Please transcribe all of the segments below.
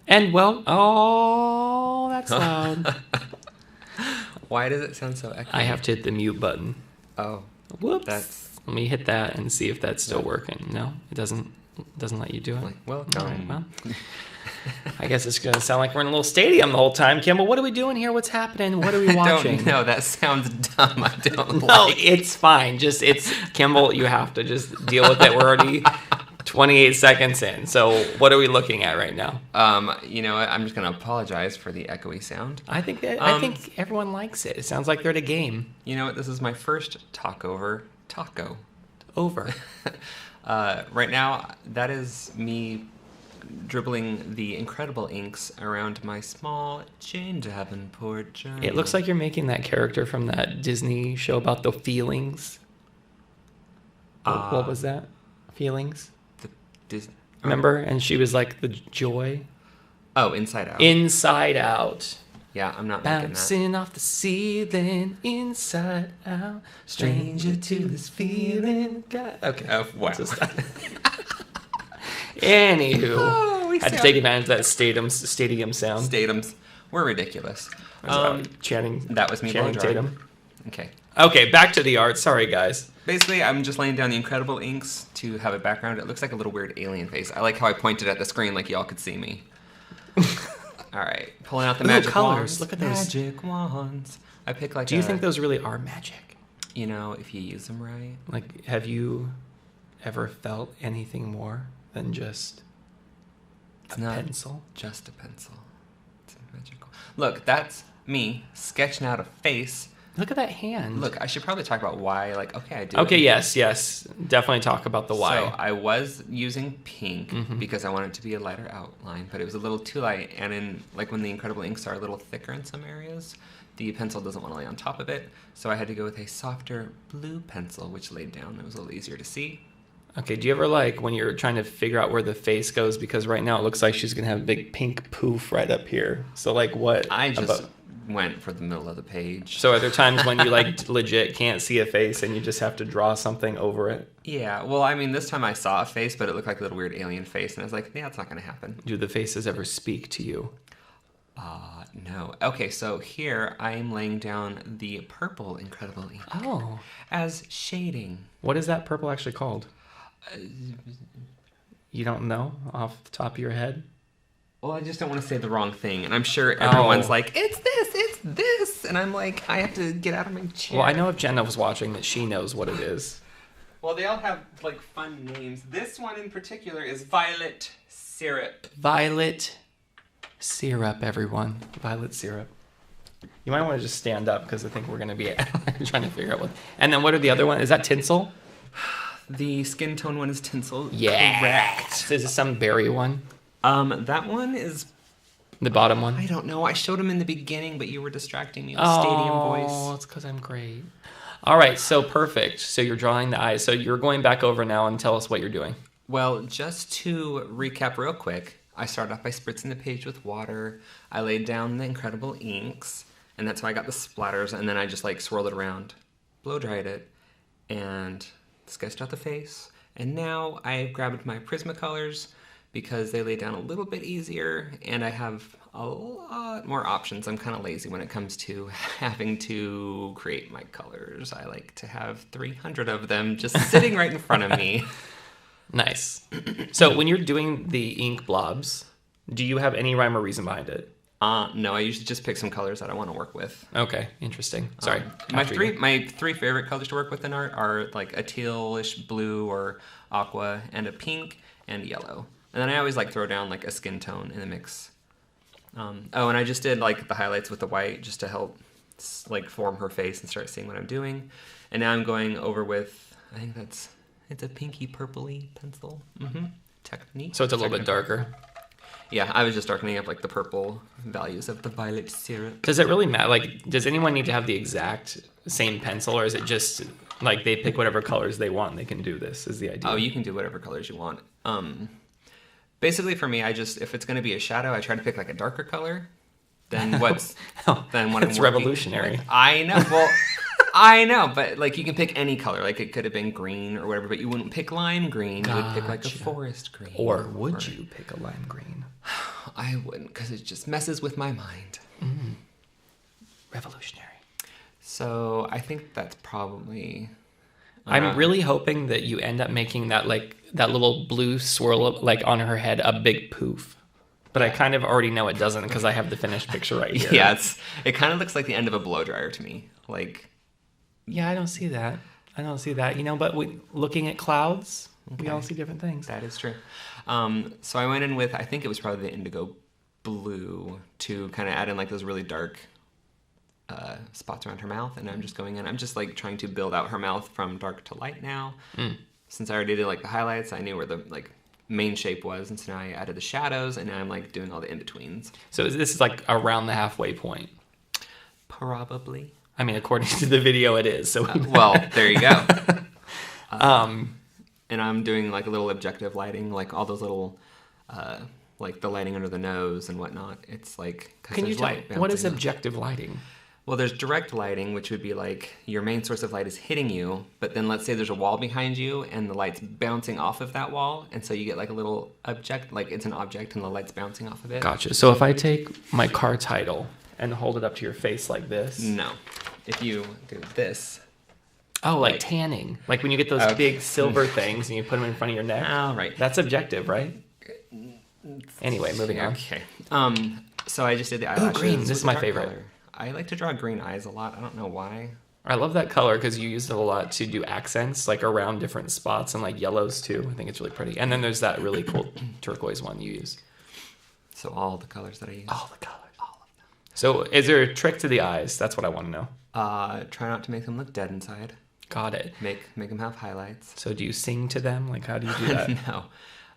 And well, oh, that's loud. Why does it sound so echoey? I have to hit the mute button. Oh. Whoops. Let me hit that and see if that's still working. No, it doesn't let you do it. Welcome. All right, well, I guess it's going to sound like we're in a little stadium the whole time. Kimball, what are we doing here? What's happening? What are we watching? No, that sounds dumb. I don't No, it's fine. It's Kimball, you have to just deal with it. We're already 28 seconds in. So what are we looking at right now? You know what? I'm just going to apologize for the echoey sound. I think everyone likes it. It sounds like they're at a game. You know what? This is my first taco. Over. Right now, that is me dribbling the INKredible inks around my small Jane Davenport journal. It looks like you're making that character from that Disney show about the feelings. What was that? Feelings? Remember? And she was like the joy. Oh, Inside Out. Inside Out. Yeah, I'm not making that. Bouncing off the ceiling, inside out, stranger to this feeling. Okay. Oh, wow. Anywho, had to take advantage of that stadium sound. Statums. We're ridiculous. Channing. That was me. Channing Tatum. Okay, back to the art. Sorry, guys. Basically, I'm just laying down the INKredible inks to have a background. It looks like a little weird alien face. I like how I pointed at the screen like y'all could see me. All right, pulling out the magic colors. wands. Look at those magic wands. I pick like. Do you think those really are magic? You know, if you use them right. Like, have you ever felt anything more than just a pencil? Just a pencil. It's magical. Look, that's me sketching out a face. Look at that hand. Look, I should probably talk about why. Like, I do. Okay, yes. Definitely talk about the why. So I was using pink because I wanted it to be a lighter outline, but it was a little too light. And when the INKredible inks are a little thicker in some areas, the pencil doesn't want to lay on top of it. So I had to go with a softer blue pencil, which laid down. It was a little easier to see. Okay, do you ever when you're trying to figure out where the face goes? Because right now it looks like she's going to have a big pink poof right up here. So what? I just went for the middle of the page. So are there times when you legit can't see a face and you just have to draw something over it? Yeah, well, I mean, this time I saw a face, but it looked like a little weird alien face, and I was like, yeah, it's not going to happen. Do the faces ever speak to you? No. Okay, so here I'm laying down the purple INKredible ink. Oh. As shading. What is that purple actually called? You don't know off the top of your head? Well, I just don't want to say the wrong thing, and I'm sure everyone's like, it's this, and I'm like, I have to get out of my chair. Well, I know if Jenna was watching that she knows what it is. Well, they all have, fun names. This one in particular is Violet Syrup. Violet Syrup, everyone. Violet Syrup. You might want to just stand up, because I think we're going to be trying to figure out what... And then what are the other ones? Is that Tinsel? The skin tone one is Tinsel. Yeah. Correct. Is it some berry one? That one is... The bottom one? I don't know. I showed them in the beginning, but you were distracting me with stadium voice. Oh, it's because I'm great. All right, so perfect. So you're drawing the eyes. So you're going back over now and tell us what you're doing. Well, just to recap real quick, I started off by spritzing the page with water. I laid down the INKredible inks, and that's how I got the splatters. And then I just swirled it around, blow dried it, and sketched out the face. And now I grabbed my Prismacolors because they lay down a little bit easier, and I have a lot more options. I'm kind of lazy when it comes to having to create my colors. I like to have 300 of them just sitting right in front of me. Nice. So when you're doing the ink blobs, do you have any rhyme or reason behind it? No, I usually just pick some colors that I want to work with. Okay, interesting. Sorry. My three favorite colors to work with in art are a tealish blue or aqua, and a pink and yellow. And then I always throw down a skin tone in the mix. And I just did the highlights with the white just to help form her face and start seeing what I'm doing. And now I'm going over with, I think it's a pinky purpley pencil. Technique. So it's a little bit darker. Yeah, I was just darkening up the purple values of the violet syrup. Does it really matter? Does anyone need to have the exact same pencil, or is it just they pick whatever colors they want and they can do this? Is the idea? Oh, you can do whatever colors you want. Basically, for me, if it's going to be a shadow, I try to pick a darker color than what's than what it's revolutionary. With. I know. Well, I know, but you can pick any color. It could have been green or whatever, but you wouldn't pick lime green. Gotcha. You would pick a forest green. Or would you pick a lime green? I wouldn't, because it just messes with my mind. Revolutionary. So I think that's probably... I'm really hoping that you end up making that little blue swirl like on her head a big poof. But I kind of already know it doesn't because I have the finished picture right here. Yeah, it kind of looks like the end of a blow dryer to me. Like, yeah, I don't see that. But looking at clouds, we all see different things. That is true. So I went in with, I think it was probably the indigo blue to kind of add in like those really dark spots around her mouth. And I'm just going in. I'm just like trying to build out her mouth from dark to light now. Since I already did like the highlights, I knew where the like main shape was, and so now I added the shadows, and now I'm like doing all the in-betweens. So this is like around the halfway point. Probably. I mean, according to the video, it is. So well, there you go. And I'm doing like a little objective lighting, like all those little, like the lighting under the nose and whatnot. It's like, can you tell what is objective lighting? Well, there's direct lighting, which would be like your main source of light is hitting you, but then let's say there's a wall behind you and the light's bouncing off of that wall, and so you get like a little object, like it's an object and the light's bouncing off of it. Gotcha. So if I take my car title and hold it up to your face like this. No. If you do this. Oh, like tanning. Like when you get those big silver things and you put them in front of your neck. Oh, right. That's objective, right? Anyway, moving on. Okay. So I just did the eyelashes. Oh, green. This is my favorite. Color. I like to draw green eyes a lot. I don't know why. I love that color because you use it a lot to do accents, like around different spots, and like yellows too. I think it's really pretty. And then there's that really cool turquoise one you use. So all the colors that I use. All the colors. All of them. So is there a trick to the eyes? That's what I want to know. Try not to make them look dead inside. Got it. Make them have highlights. So do you sing to them? Like, how do you do that? No.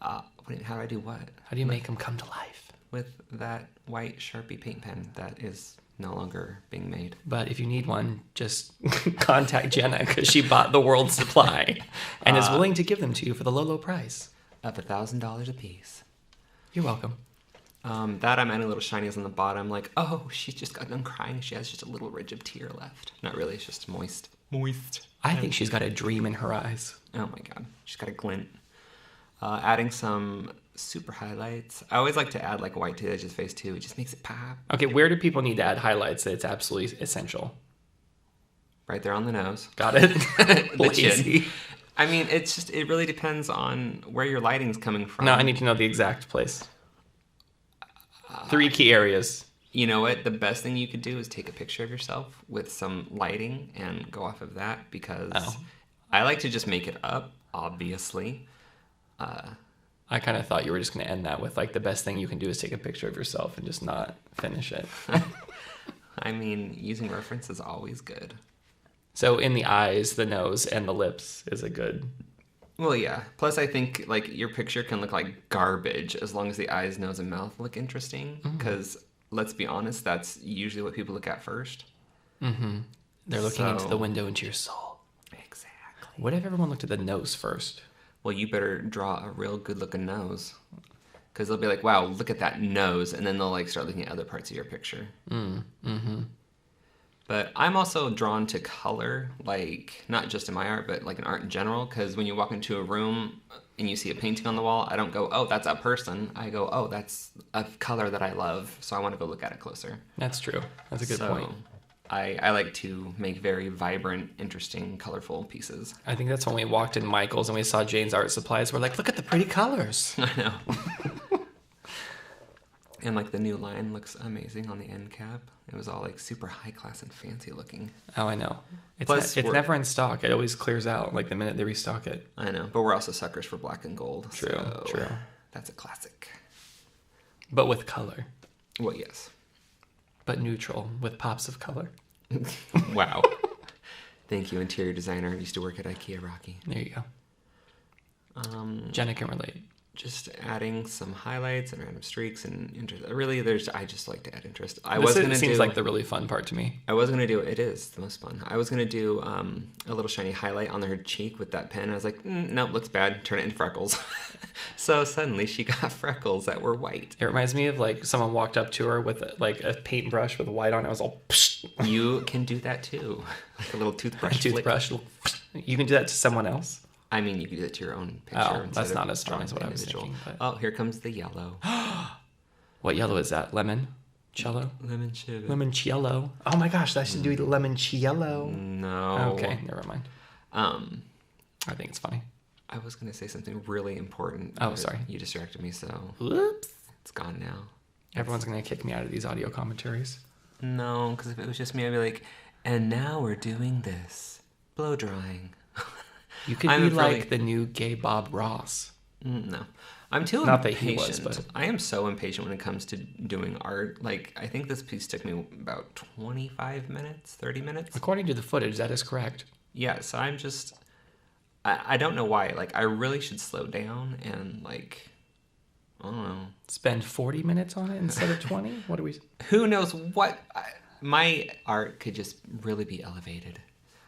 How do I do what? How do you make them come to life? With that white Sharpie paint pen that is no longer being made. But if you need one, just contact Jenna because she bought the world's supply and is willing to give them to you for the low price of $1,000 a piece. You're welcome. That I'm adding little shinies on the bottom, like, oh, she just got done crying. She has just a little ridge of tear left. Not really, it's just moist. I think she's got a dream in her eyes. Oh my god, she's got a glint. Adding some super highlights. I always like to add like white to the edge of the face too. It just makes it pop. Okay, where do people need to add highlights that it's absolutely essential? Right there on the nose. Got it. The chin. I mean, it really depends on where your lighting's coming from. No, I need to know the exact place. 3 key areas. You know what? The best thing you could do is take a picture of yourself with some lighting and go off of that because I like to just make it up, obviously. I kind of thought you were just going to end that with like the best thing you can do is take a picture of yourself and just not finish it. I mean, using reference is always good. So in the eyes, the nose, and the lips is a good... Well, yeah. Plus, I think like your picture can look like garbage as long as the eyes, nose, and mouth look interesting. Because let's be honest, that's usually what people look at first. Mm-hmm. They're looking into the window into your soul. Exactly. What if everyone looked at the nose first? Well, you better draw a real good-looking nose. Because they'll be like, wow, look at that nose. And then they'll like start looking at other parts of your picture. Mm-hmm. But I'm also drawn to color, like not just in my art, but like in art in general. Because when you walk into a room and you see a painting on the wall, I don't go, oh, that's a person. I go, oh, that's a color that I love. So I want to go look at it closer. That's true. That's a good point. I like to make very vibrant, interesting, colorful pieces. I think that's when we walked in Michael's and we saw Jane's art supplies. We're like, look at the pretty colors. I know. And like the new line looks amazing on the end cap. It was all like super high class and fancy looking. Oh, I know. It's never in stock. It always clears out like the minute they restock it. I know, but we're also suckers for black and gold. True. That's a classic. But with color. Well, yes. But neutral with pops of color. Wow. Thank you, interior designer. I used to work at IKEA, Rocky. There you go. Jenna can relate. Just adding some highlights and random streaks and interest. Really, I just like to add interest. Seems like the really fun part to me. I was going to do, it is the most fun. I was going to do a little shiny highlight on her cheek with that pen. I was like, nope, looks bad. Turn it into freckles. So suddenly she got freckles that were white. It reminds me of like someone walked up to her with like a paintbrush with white on it. I was all, psh. You can do that too. Like a little toothbrush. You can do that to someone else? I mean, you could do it to your own picture. Oh, that's not as strong as what I was thinking. But... Oh, here comes the yellow. What yellow is that? Lemon? Cello? Limoncello. Limoncello. Oh my gosh, I should do the limoncello. No. Okay, never mind. I think it's funny. I was going to say something really important. Oh, sorry. You distracted me, so... Whoops. It's gone now. Everyone's going to kick me out of these audio commentaries. No, because if it was just me, I'd be like, and now we're doing this. Blow drying. You could be like the new gay Bob Ross. No. I'm too Not impatient. that he was, but... I am so impatient when it comes to doing art. Like, I think this piece took me about 25 minutes, 30 minutes. According to the footage, that is correct. Yeah, so I'm just... I don't know why. Like, I really should slow down and, like... I don't know. Spend 40 minutes on it instead of 20? What do we... Who knows what... my art could just really be elevated.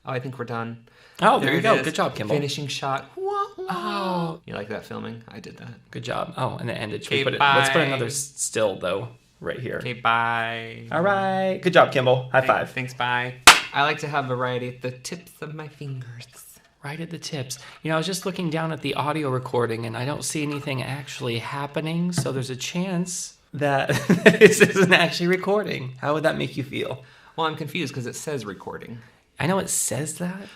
Oh, I think we're done. Oh, there you go. Good job, Kimball. Finishing shot. Oh. You like that filming? I did that. Good job. Oh, and it ended. Okay, Let's put another still, though, right here. Okay, bye. All right. Good job, Kimball. High five. Thanks, bye. I like to have variety at the tips of my fingers. Right at the tips. You know, I was just looking down at the audio recording, and I don't see anything actually happening, so there's a chance that this isn't actually recording. How would that make you feel? Well, I'm confused because it says recording. I know it says that.